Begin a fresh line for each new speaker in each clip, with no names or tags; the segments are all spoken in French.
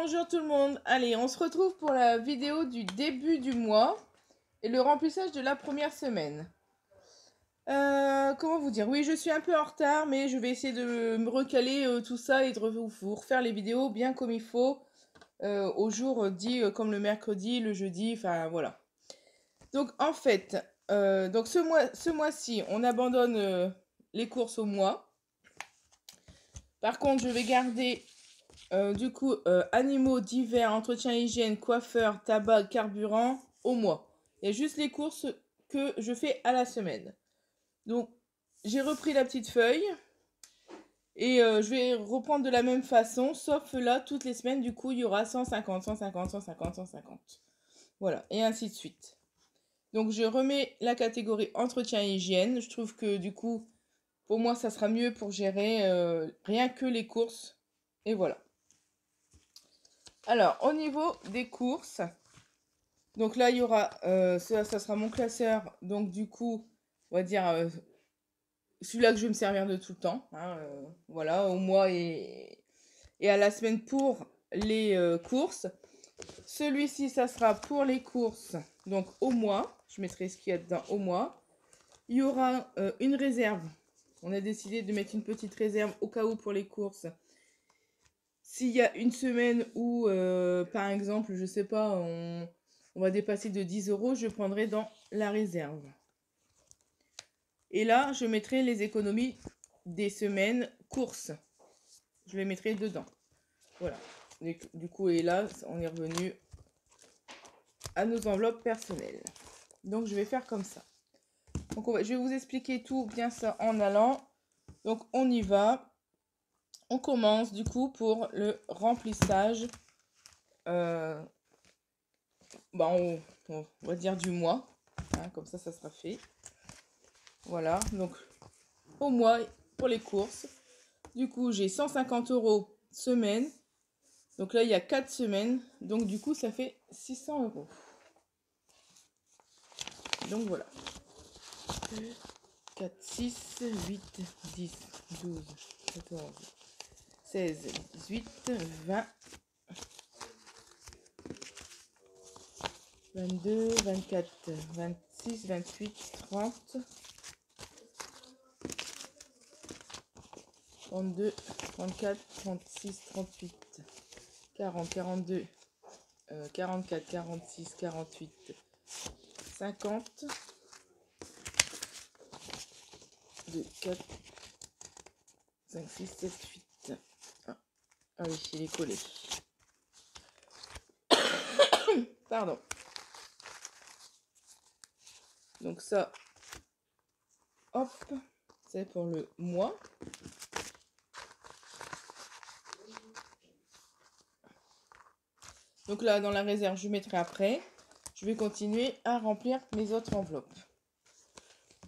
Bonjour tout le monde, allez on se retrouve pour la vidéo du début du mois et le remplissage de la première semaine. Comment vous dire, oui je suis un peu en retard mais je vais essayer de me recaler tout ça et de vous refaire les vidéos bien comme il faut au jour dit comme le mercredi, le jeudi, enfin voilà. Donc en fait, donc ce mois-ci on abandonne les courses au mois. Par contre je vais garder du coup, animaux divers, entretien, hygiène, coiffeur, tabac, carburant, au mois. Il y a juste les courses que je fais à la semaine. Donc, j'ai repris la petite feuille. Et je vais reprendre de la même façon, sauf là, toutes les semaines, du coup, il y aura 150, 150, 150, 150. Voilà, et ainsi de suite. Donc, je remets la catégorie entretien et hygiène. Je trouve que, du coup, pour moi, ça sera mieux pour gérer rien que les courses. Et voilà. Alors, au niveau des courses, donc là, il y aura, ça sera mon classeur. Donc, du coup, on va dire celui-là que je vais me servir de tout le temps. Hein, voilà, au mois et à la semaine pour les courses. Celui-ci, ça sera pour les courses, donc au mois. Je mettrai ce qu'il y a dedans au mois. Il y aura une réserve. On a décidé de mettre une petite réserve au cas où pour les courses. S'il y a une semaine où, par exemple, je sais pas, on va dépasser de 10 euros, je prendrai dans la réserve. Et là, je mettrai les économies des semaines courses. Je les mettrai dedans. Voilà. Du coup, et là, on est revenu à nos enveloppes personnelles. Donc, je vais faire comme ça. Donc, je vais vous expliquer tout bien ça en allant. Donc, on y va. On commence du coup pour le remplissage. On va dire du mois. Hein, comme ça sera fait. Voilà. Donc, au mois pour les courses. Du coup, j'ai 150 € semaine. Donc là, il y a 4 semaines. Donc, du coup, ça fait 600 €. Donc, voilà. 4, 6, 8, 10, 12, 14, 16, 18, 20, 22, 24, 26, 28, 30, 32, 34, 36, 38, 40, 42, 44, 46, 48, 50, 2, 4, 5, 6, 7, 8. Ah oui, il est collé. Pardon. Donc ça, hop, c'est pour le mois. Donc là, dans la réserve, je mettrai après. Je vais continuer à remplir mes autres enveloppes.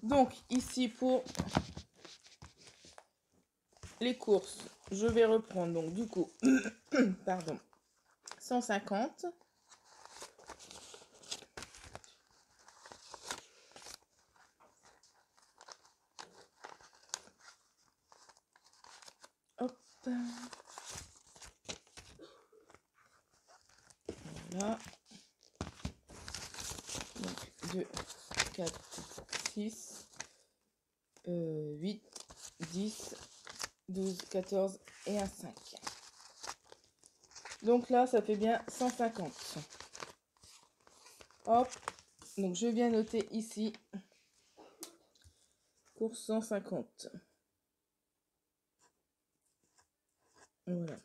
Donc, ici, pour les courses, je vais reprendre, donc, du coup, pardon, 150. Hop. Voilà. Donc, 2, 4, 6, 8, 10, 12, 14 et un 5. Donc là, ça fait bien 150. Hop. Donc, je viens noter ici pour 150. Voilà.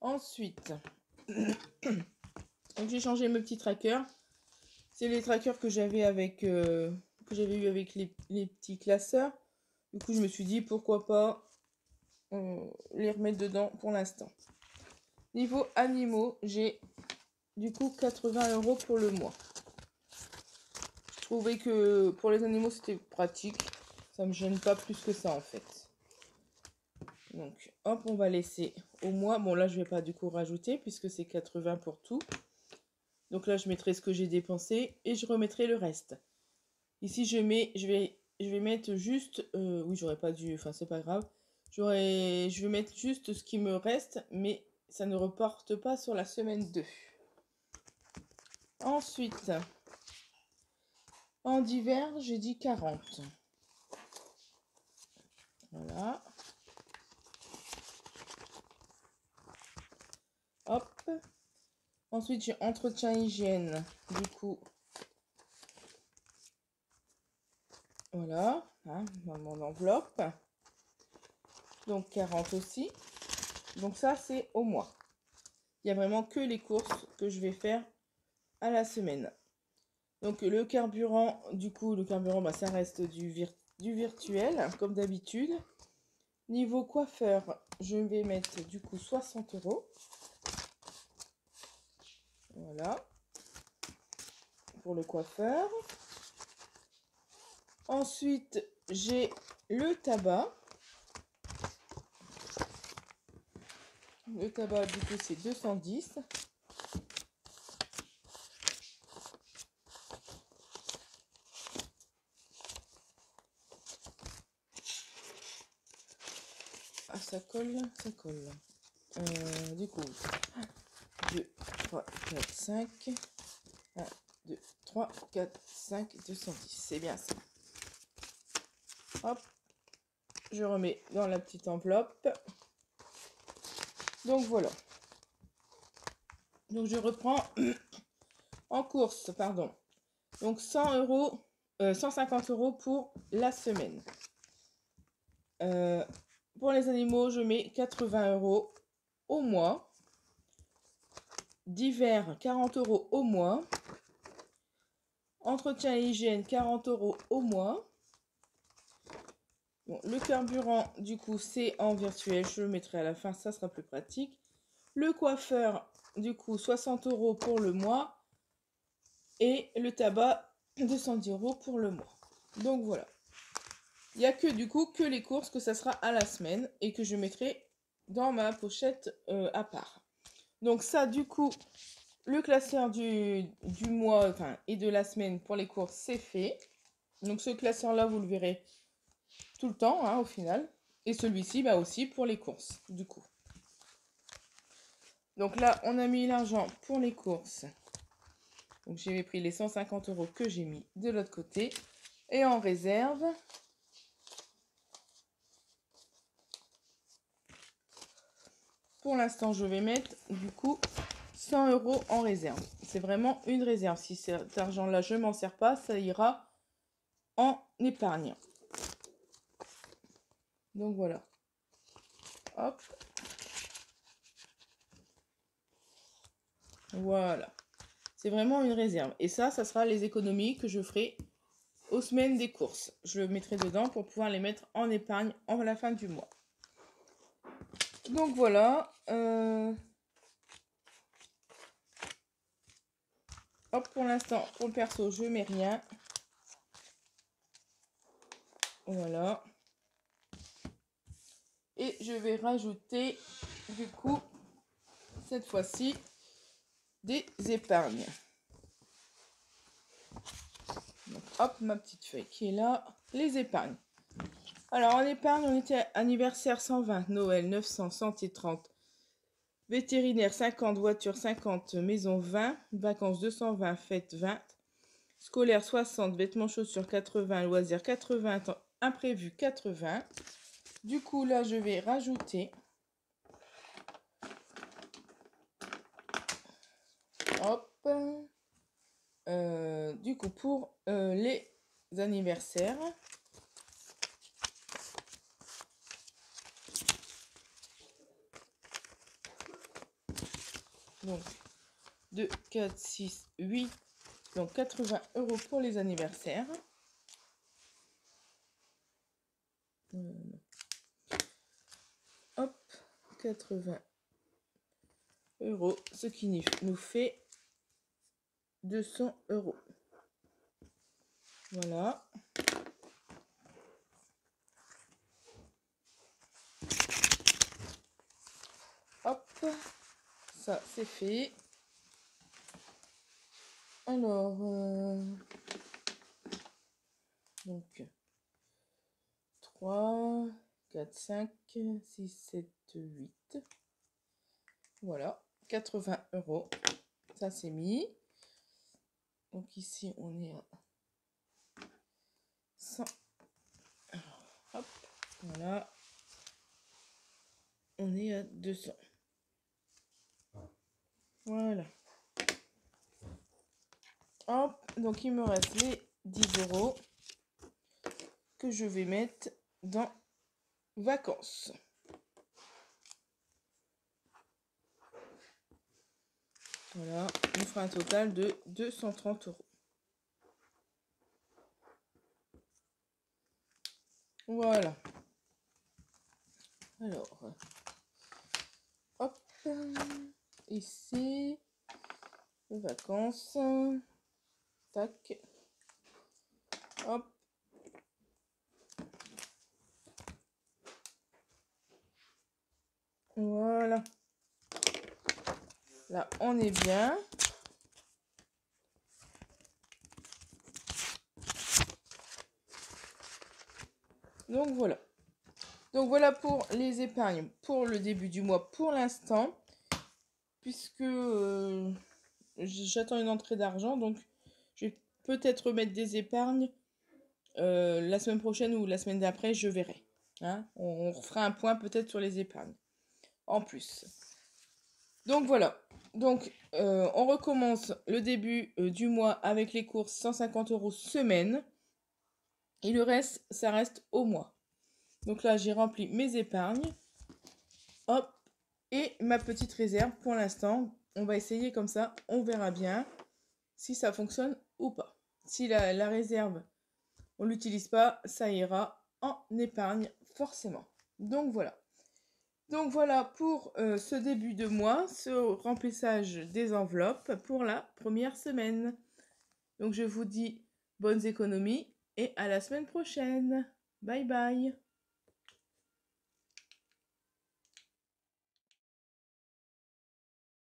Ensuite, donc j'ai changé mes petits trackers. C'est les trackers que j'avais avec que j'avais eu avec les petits classeurs. Du coup, je me suis dit pourquoi pas les remettre dedans pour l'instant. Niveau animaux, j'ai du coup 80 € pour le mois. Je trouvais que pour les animaux c'était pratique. Ça me gêne pas plus que ça en fait. Donc hop, on va laisser au mois. Bon là je vais pas du coup rajouter puisque c'est 80 pour tout. Donc là je mettrai ce que j'ai dépensé et je remettrai le reste. Ici je vais mettre juste oui j'aurais pas dû, enfin c'est pas grave. Je vais mettre juste ce qui me reste, mais ça ne reporte pas sur la semaine 2. Ensuite, en d'hiver, j'ai dit 40. Voilà. Hop. Ensuite, j'ai entretien hygiène. Du coup, voilà, hein, dans mon enveloppe. Donc 40 aussi. Donc ça, c'est au mois. Il n'y a vraiment que les courses que je vais faire à la semaine. Donc le carburant, du coup, le carburant, bah, ça reste du virtuel, comme d'habitude. Niveau coiffeur, je vais mettre du coup 60 €. Voilà. Pour le coiffeur. Ensuite, j'ai le tabac. Le tabac, du coup, c'est 210. Ah, ça colle, ça colle. Du coup, 2, 3, 4, 5. 1, 2, 3, 4, 5, 210. C'est bien ça. Hop. Je remets dans la petite enveloppe. Donc voilà. Donc je reprends en course, pardon. Donc 100 €, 150 € pour la semaine. Pour les animaux, je mets 80 € au mois. D'hiver, 40 € au mois. Entretien et hygiène, 40 € au mois. Bon, le carburant, du coup, c'est en virtuel. Je le mettrai à la fin, ça sera plus pratique. Le coiffeur, du coup, 60 € pour le mois. Et le tabac, 210 € pour le mois. Donc voilà. Il n'y a que du coup que les courses que ça sera à la semaine et que je mettrai dans ma pochette à part. Donc ça, du coup, le classeur du mois enfin, et de la semaine pour les courses, c'est fait. Donc ce classeur-là, vous le verrez tout le temps, hein, au final. Et celui-ci, bah aussi pour les courses, du coup. Donc là, on a mis l'argent pour les courses. Donc j'ai pris les 150 € que j'ai mis de l'autre côté. Et en réserve, pour l'instant, je vais mettre du coup 100 € en réserve. C'est vraiment une réserve. Si cet argent-là, je ne m'en sers pas, ça ira en épargne. Donc voilà. Hop. Voilà. C'est vraiment une réserve. Et ça sera les économies que je ferai aux semaines des courses. Je le mettrai dedans pour pouvoir les mettre en épargne en la fin du mois. Donc voilà. Hop, pour l'instant, pour le perso, je mets rien. Voilà. Et je vais rajouter, du coup, cette fois-ci, des épargnes. Donc, hop, ma petite feuille qui est là. Les épargnes. Alors, en épargne, on était anniversaire 120, Noël 900, santé 30, vétérinaire 50, voiture 50, maison 20, vacances 220, fête 20, scolaire 60, vêtements chaussures 80, loisirs 80, imprévu 80. Du coup, là, je vais rajouter... Hop. Du coup, pour les anniversaires... Donc, 2, 4, 6, 8. Donc, 80 € pour les anniversaires. Hop, 80 €, ce qui nous fait 200 €. Voilà. Hop, ça c'est fait. Alors, donc 3, 4, 5, 6, 7, 8. Voilà, 80 €. Ça, c'est mis. Donc ici, on est à 100. Hop, voilà. On est à 200. Voilà. Hop, donc il me reste les 10 € que je vais mettre dans vacances. Voilà, on fera un total de 230 €. Voilà. Alors, hop, ici, les vacances, tac, hop. Voilà. Là, on est bien. Donc voilà. Donc voilà pour les épargnes pour le début du mois pour l'instant. Puisque j'attends une entrée d'argent. Donc je vais peut-être remettre des épargnes la semaine prochaine ou la semaine d'après. Je verrai. Hein, on refera un point peut-être sur les épargnes. En plus. Donc voilà. Donc on recommence le début du mois avec les courses 150 € semaine. Et le reste, ça reste au mois. Donc là, j'ai rempli mes épargnes. Hop. Et ma petite réserve pour l'instant. On va essayer comme ça. On verra bien si ça fonctionne ou pas. Si la réserve, on l'utilise pas, ça ira en épargne forcément. Donc voilà. Donc voilà pour ce début de mois, ce remplissage des enveloppes pour la première semaine. Donc je vous dis bonnes économies et à la semaine prochaine. Bye bye.